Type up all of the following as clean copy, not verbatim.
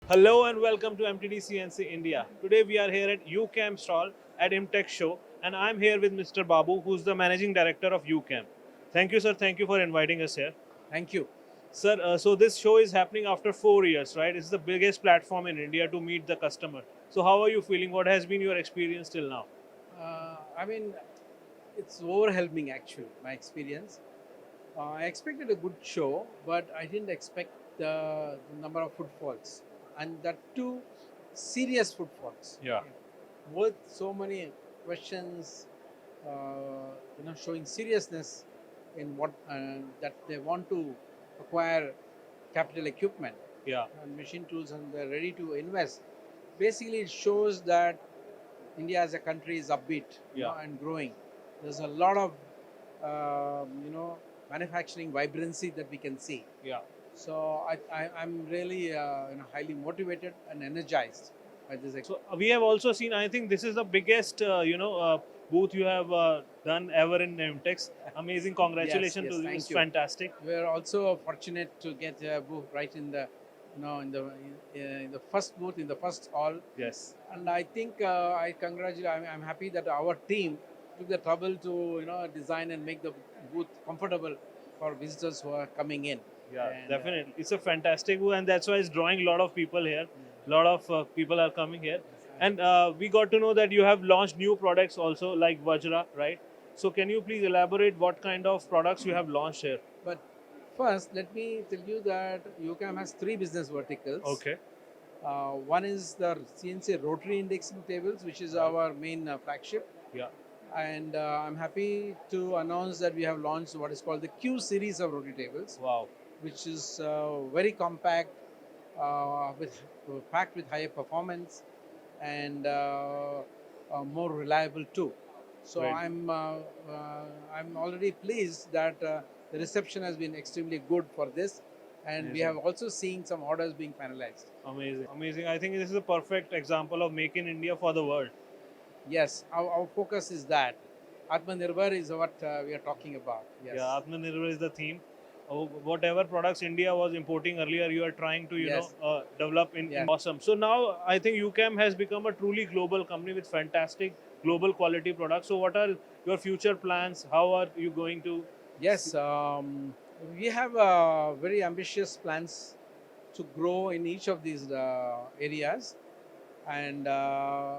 Hello and welcome to MTD India. Today we are here at UCAM stall at Imtex show and I'm here with Mr. Babu who's the managing director of UCAM. Thank you sir, thank you for inviting us here. Thank you. Sir, so this show is happening after 4 years, right? It's the biggest platform in India to meet the customer. So how are you feeling? What has been your experience till now? I mean, it's overwhelming actually, my experience. I expected a good show, but I didn't expect the number of footfalls. And that too, serious footfalls. Yeah. With so many questions, showing seriousness in what that they want to acquire capital equipment Yeah. and machine tools and they're ready to invest. Basically, it shows that India as a country is upbeat, Yeah. and growing. There's a lot of manufacturing vibrancy that we can see. Yeah. So I'm really highly motivated and energized by this. So we have also seen. I think this is the biggest, booth you have done ever in Imtex. Amazing! Congratulations yes, to you. thank It's you. fantastic. We're also fortunate to get a booth right in the, in the first booth in the first hall. Yes. And I think I congratulate. I'm happy that our team took the trouble to design and make the booth comfortable for visitors who are coming in. Yeah, And definitely. It's a fantastic booth, and that's why it's drawing a lot of people here. A lot of people are coming here, and we got to know that you have launched new products also, like Vajra, right? So, can you please elaborate what kind of products you have launched here? but first, let me tell you that UCAM has three business verticals. Okay. One is the CNC rotary indexing tables, which is Right. our main flagship. Yeah. And I'm happy to announce that we have launched what is called the Q series of rotary tables, Wow. which is very compact, with packed with higher performance and more reliable too. So Great. I'm already pleased that the reception has been extremely good for this, and we Amazing. have also seen some orders being finalized. Amazing. Amazing. I think this is a perfect example of Make in India for the world. Yes, our focus is that Atmanirbhar is what we are talking about. Yeah, Yes, Atmanirbhar is the theme. Whatever products India was importing earlier, you are trying to, yes, develop in yes. awesome. So now I think UCAM has become a truly global company with fantastic global quality products. So what are your future plans? How are you going to? Yes, we have very ambitious plans to grow in each of these areas, and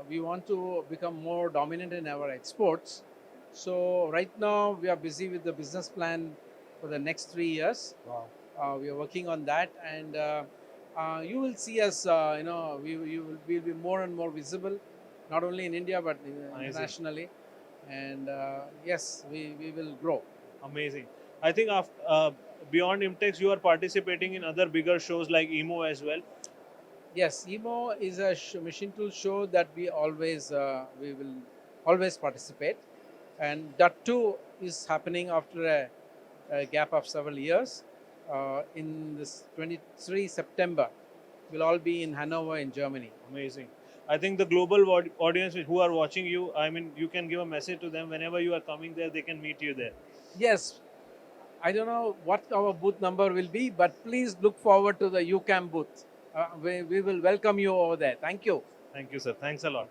we want to become more dominant in our exports. So right now we are busy with the business plan for the next 3 years. Wow. We are working on that, and you will see us. We'll be more and more visible, not only in India but Amazing. internationally. And yes, we will grow. Amazing. I think after, beyond Imtex, you are participating in other bigger shows like EMO as well. Yes, EMO is a machine tool show that we will always participate, and that too is happening after a gap of several years. In this 23 September, we'll all be in Hanover in Germany. Amazing. I think the global audience who are watching you, I mean, you can give a message to them whenever you are coming there, they can meet you there. Yes, I don't know what our booth number will be, but please look forward to the UCAM booth. We will welcome you over there. Thank you. Thank you, sir. Thanks a lot.